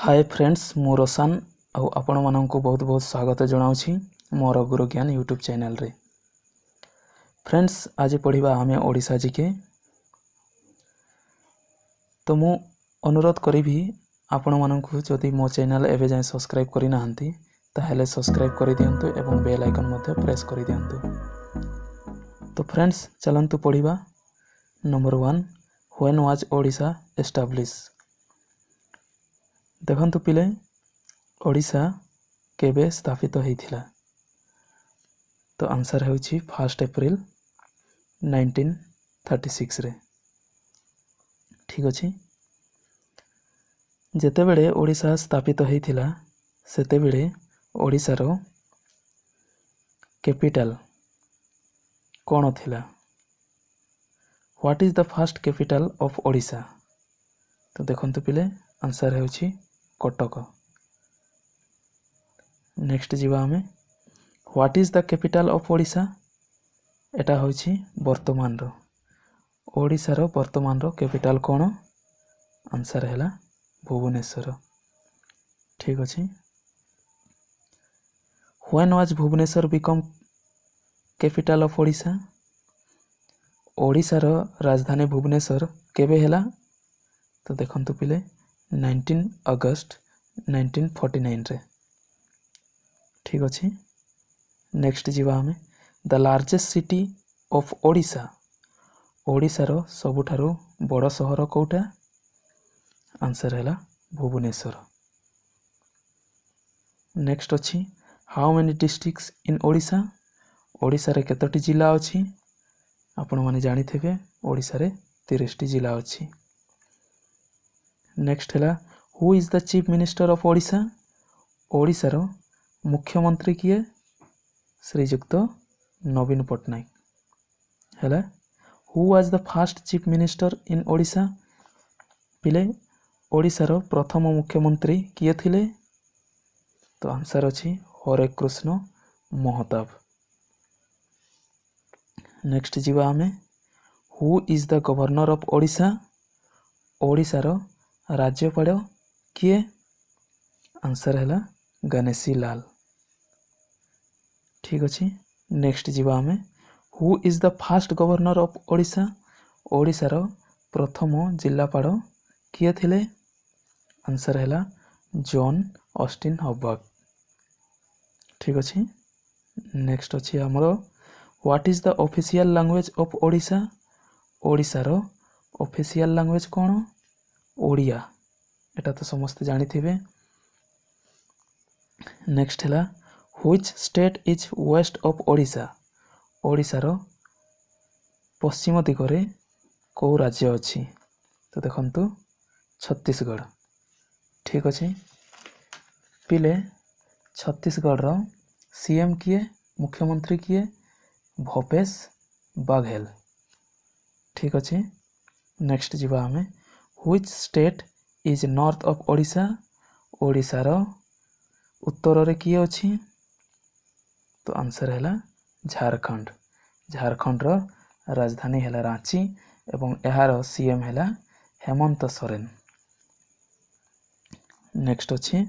Hi friends मु रोशन आपण मानक बहुत बहुत स्वागत जनाऊँगी मोर गुरु ज्ञान यूट्यूब चैनल रे। फ्रेंड्स आज पढ़ा आम ओडिशा जीके। तो मु अनुरोध करी आपण मानक जदि मो चैनल एवं जाए सब्सक्राइब करना ताहले सब्सक्राइब कर दिंतु एवं बेल आइकन मध्य प्रेस कर दिंतु। तो फ्रेंड्स चलंतु पढ़ा। Number 1 when was Odisha establish. देखंतु पिले ओडिशा केबे स्थापित होइथिला। तो आंसर होछि 1 एप्रिल 1936 रे। ठीक अछि। जेते बेले ओडिशा स्थापित होइथिला सेते बेले ओडिशा रो कैपिटल कोन थिला। What is the first capital of Odisha. तो देखंतु पिले आंसर होछि कटक। नेक्स्ट जीवा हमें what is the capital of Odisha. एटा होछि वर्तमान रो ओडिशा रो वर्तमान रो कैपिटल कोन। आंसर हैला भुवनेश्वर। ठीक अछि। When was Bhubaneswar become capital of Odisha. Odisha रो राजधानी भुवनेश्वर केबे हैला। तो देखंतु पिले 19 अगस्त 1949 रे। ठीक अछि। नेक्स्ट जीवा हमें the largest city of Odisha. Odisha रो सबुठारो बड़ सहर कोउटा। आंसर हैला भुवनेश्वर। नेक्स्ट अछि how many districts in Odisha. Odisha रे केतोटी जिला अछि। आपण माने जानि थेबे ओडिशा रे 30 टी जिला अछि। नेक्स्ट हैला who is the chief minister of Odisha. Odisha रो मुख्यमंत्री किए। श्रीयुक्त नवीन पट्टनायक। हैला who was the first chief minister in Odisha. पिले ओडिशा रो प्रथम मुख्यमंत्री किए थिले। तो आंसर अछि हरे कृष्ण महताब। नेक्स्ट जीवा हमें who is the governor of Odisha. Odisha रो राज्यपाल किए। आंसर हैला गणेशी लाल। ठीक अछि। नेक्स्ट जीवा हमें who is the first governor of Odisha. Odisha रो प्रथम जिलापाल किए थिले। आंसर हैला जॉन ऑस्टिन हॉबर्ग। ठीक अछि। नेक्स्ट अछि हमरो what is the official language of Odisha. Odisha रो ऑफिशियल लैंग्वेज कोन। ओडिया। एटा तो समस्त जानि थिबे। नेक्स्ट हैला which state is west of Odisha. Odisha रो पश्चिम दिगरे को राज्य अछि। तो देखंतु छत्तीसगढ़। ठीक अछि। पिले छत्तीसगढ़ रो सीएम किए मुख्यमंत्री किए भूपेश बघेल। ठीक अछि। नेक्स्ट जीवा हमें which state is north of Odisha. Odisha रो उत्तर रे किए अछि। तो आंसर हैला झारखंड। झारखंड रो राजधानी हैला रांची एवं एहार सीएम हैला हेमंत सोरेन। नेक्स्ट अछि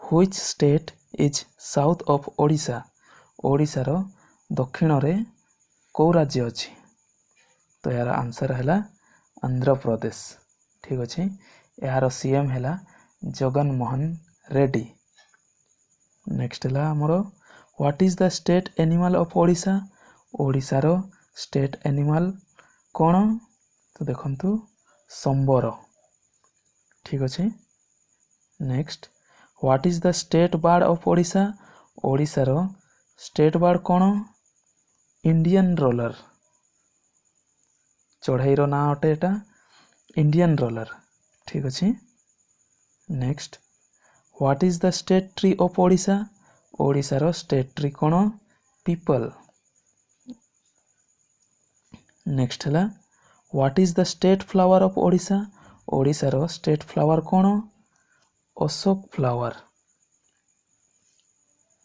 which state is south of Odisha. Odisha रो दक्षिण रे को राज्य अछि। तो यार आंसर हैला आंध्र प्रदेश। ठीक अछि। एहार सीएम हैला जगन मोहन रेड्डी। नेक्स्ट हैला हमरो what is the state animal of Odisha. Odisha रो स्टेट एनिमल कोन। तो देखंतु संबर। ठीक अछि। Next what is the state bird of Odisha. Odisha रो स्टेट बर्ड कोन। Indian roller. चढ़ाई रो ना अटे एटा इंडियन रोलर। ठीक अछि। Next what is the state tree of Odisha. Odisha रो स्टेट ट्री कोन पीपल। नेक्स्ट हैला what is the state flower of Odisha. Odisha रो स्टेट फ्लावर कोन अशोक फ्लावर।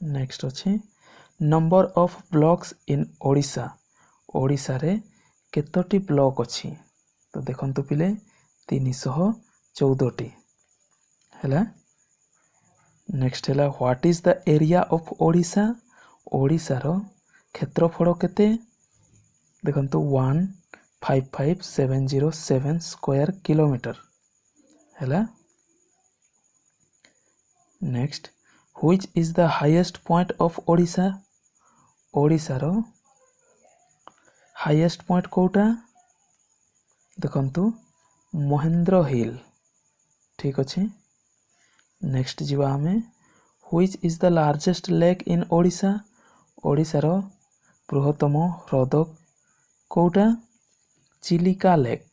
नेक्स्ट अछि नंबर ऑफ ब्लॉक्स इन ओडिशा। ओडिशा रे केतोटी ब्लॉक अछि। तो देखंतु पिले 314 टी हैला नेक्स्ट है what is the area of Odisha ओडिशार क्षेत्रफल केते देखंतु 155707 स्क्वायर किलोमीटर हैला। Next which is the highest point of Odisha ओडिशार हाईएस्ट पॉइंट कोटा देखंतु महेंद्र हिल ठीक अच्छे। नेक्स्ट जीवा हमें which is the largest lake in Odisha ओडिशार बृहत्तम ह्रद कोटा चिलिका लेक।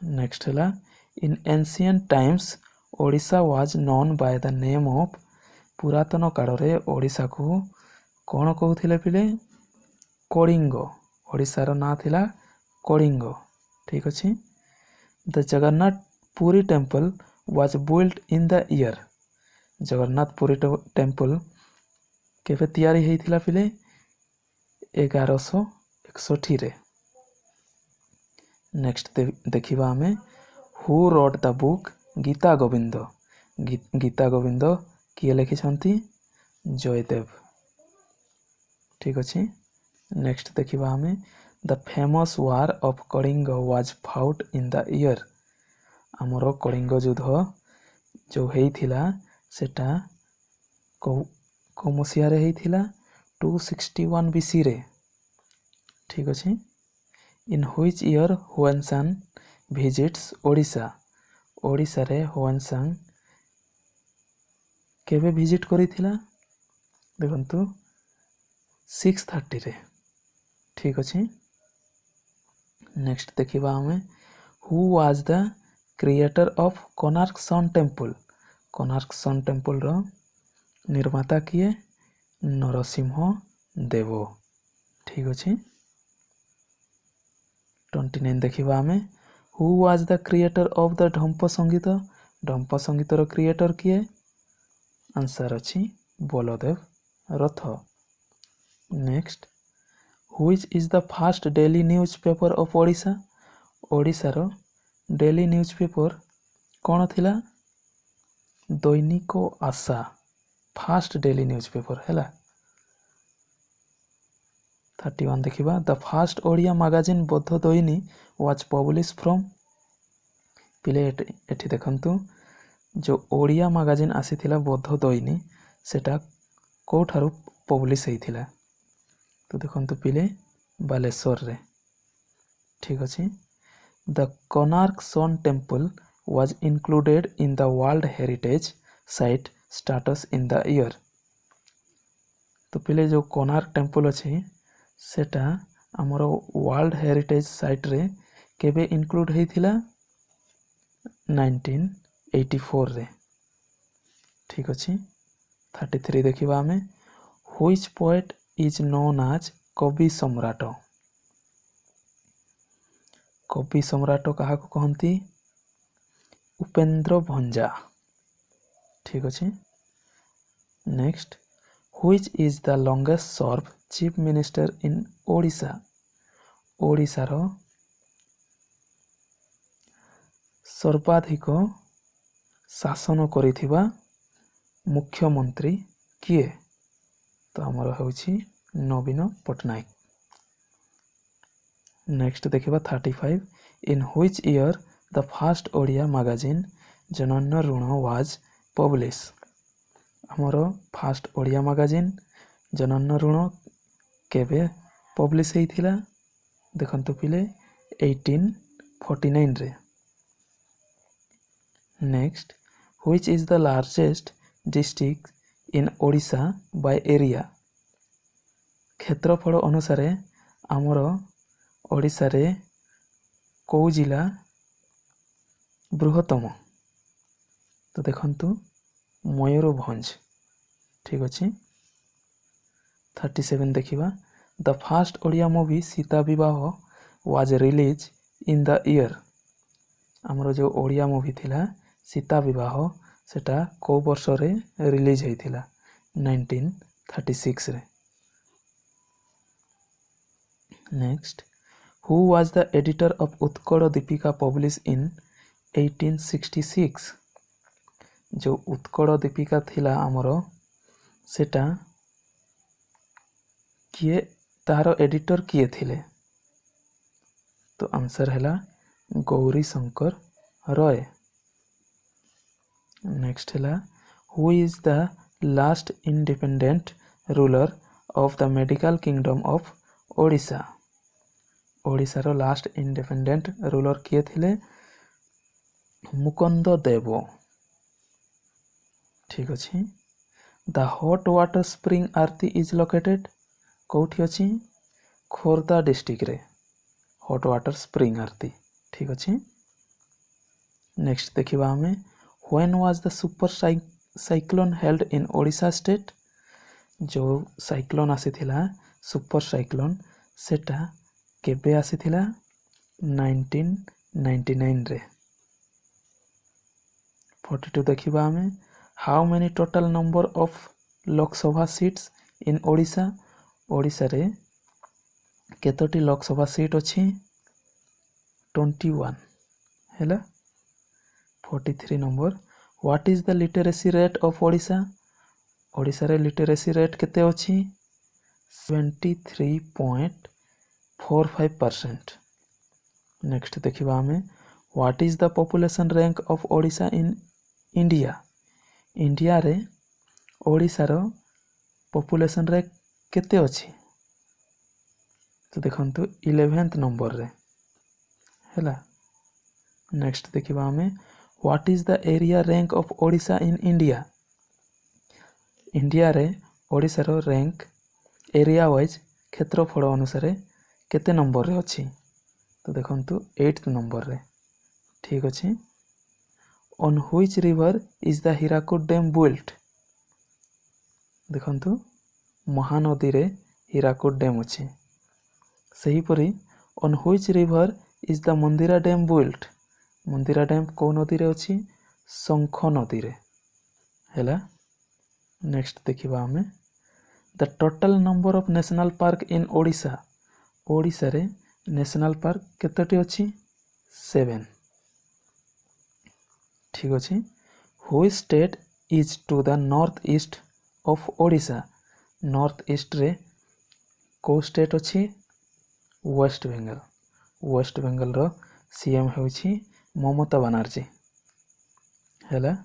नेक्स्ट है in ancient times Odisha was known by the name of पुरातन काल रे ओडिशा को कौन कहूथिले पिले कलिंग ओडिशार ना थिला कलिंग ठीक अच्छे। The Jagannath Puri temple was built in the year Jagannath Puri temple केवे तैयारी हेइथिला पिले 1161 रे। नेक्स्ट देखिबा हमें who wrote the book Gita Govind Gita Govind किए लिखिछंती जयदेव ठीक अच्छे। नेक्स्ट देखिबा हमें the famous war of Kalinga was fought in the year आमर कलिंग युद्ध जो हेइथिला सेटा को मसिया रे हेइथिला 261 बीसी रे ठीक अच्छे। इन which year Hiuen Tsang visits Odisha Odisha रे हुएनसांग केबे विजिट करिथिला देखंतु 630 रे ठीक अच्छे। नेक्स्ट देखिबा हमें who was the creator of Konark sun temple रो निर्माता किए नरसिंह देव ठीक अच्छे। 29 देखिबा हमें who was the creator of the Dhumpa Sangeet रो क्रिएटर किए आंसर अच्छी Baladev Rath. Next which is the first daily newspaper of Odisha ओडिशार डेली न्यूज़पेपर कौन थिला दैनिक आशा फर्स्ट डेली न्यूज़पेपर हैला। 31 देखिबा द फर्स्ट ओडिया मैगजीन बौद्ध दैनी वाज पब्लिश फ्रॉम पिले एठी देखंतु जो ओडिया मैगजीन आसीथिला बौद्ध दैनी सेटा कोठारु पब्लिश हेइथिला तो देखंतु पिले बालेश्वर रे ठीक अछि। The Konark sun temple was included in the world heritage site status in the year तो पिले जो कोणार्क टेम्पल अछि सेटा हमर वर्ल्ड हेरिटेज साइट रे केबे इंक्लूड हेइथिला 1984 रे ठीक अछि। 33 देखिबा हमें which poet is known as Kabi Samrat कहा को कहंती उपेंद्र भंजा ठीक अच्छे। Next which is the longest serve chief minister in Odisha ओडिशार सर्वाधिक शासन करिथिबा मुख्यमंत्री किए तो आमर होछि नवीन पटनायक। नेक्स्ट देखिबा 35 in which year the first Odia magazine जनन्य ऋण वाज पब्लिश आमर फर्स्ट ओडिया मैगजीन जनन्य ऋण केबे पब्लिश हेइथिला देखंतु पिले 1849 रे। Next which is the largest district in Odisha by area क्षेत्रफल अनुसार आमर ओडिशा रे को जिला बृहत्तम तो देखंतु मयूरभंज ठीक अच्छे। 37 देखिबा the first Odia movie Sita Bibaha was release in the year आमर जो ओडिया मूवी थिला सीता विवाह सेटा को वर्ष रे रिलीज हेइथिला 1936 रे। Next who was the editor of Utkal Deepika publish in 1866 जो उत्कल दीपिका थिला आमर सेटा किए तार एडिटर किए थिले तो आंसर है गौरी शंकर रॉय। नेक्स्ट है who is the last independent ruler of the medical kingdom of Odisha. ओडिशार लास्ट इंडिपेंडेंट रूलर किए थिले मुकुंद देव। ठीक अच्छे। द हॉट वाटर स्प्रिंग आरती इज लोकेटेड कौटी अच्छी खोर्धा डिस्ट्रिक्ट रे हॉट वाटर स्प्रिंग आरती। ठीक अच्छे। नेक्स्ट देखिबा हमें when was the super cyclone held in Odisha state. जो साइक्लोन आसीथिला सुपर साइक्लोन सेटा केबे आसीथिला 1999 रे। 42 देखिबा हमें how many total number of Lok Sabha seats in Odisha. Odisha रे केतोटी लोकसभा सीट अच्छी 21 है। 43 number what is the literacy rate of Odisha. Odisha रे लिटरेसी रेट केते अच्छी 73.45%। नेक्स्ट देखिबा हमें what is the population rank of Odisha in India. India रे ओडिशा रो पॉपुलेशन रैंक केते अच्छी तो देखंतु 11th नंबर रे हैला। नेक्स्ट देखिबा हमें what is the area rank of Odisha in India. India रे ओडिशा रो रैंक एरिया वाइज क्षेत्रफल अनुसार केते नंबर रे अच्छी तो देखंतु 8th नंबर रे। ठीक अच्छे। On which river is the Hirakud dam built. देखंतु महानदी रे हीराकुद डैम अच्छी। सेहीपरि on which river is the Mandira dam built. Mandira dam को नदी रे अच्छी शंख नदी रे हैला। नेक्स्ट देखिबा हमें the total number of national park in Odisha. Odisha रे नेशनल पार्क केतोटी अच्छी 7। ठीक अच्छे। Which state is to the north east of Odisha. North east रे को स्टेट अच्छी वेस्ट बेंगल। वेस्ट बेंगल रो सीएम होछि ममता बनर्जी हैला।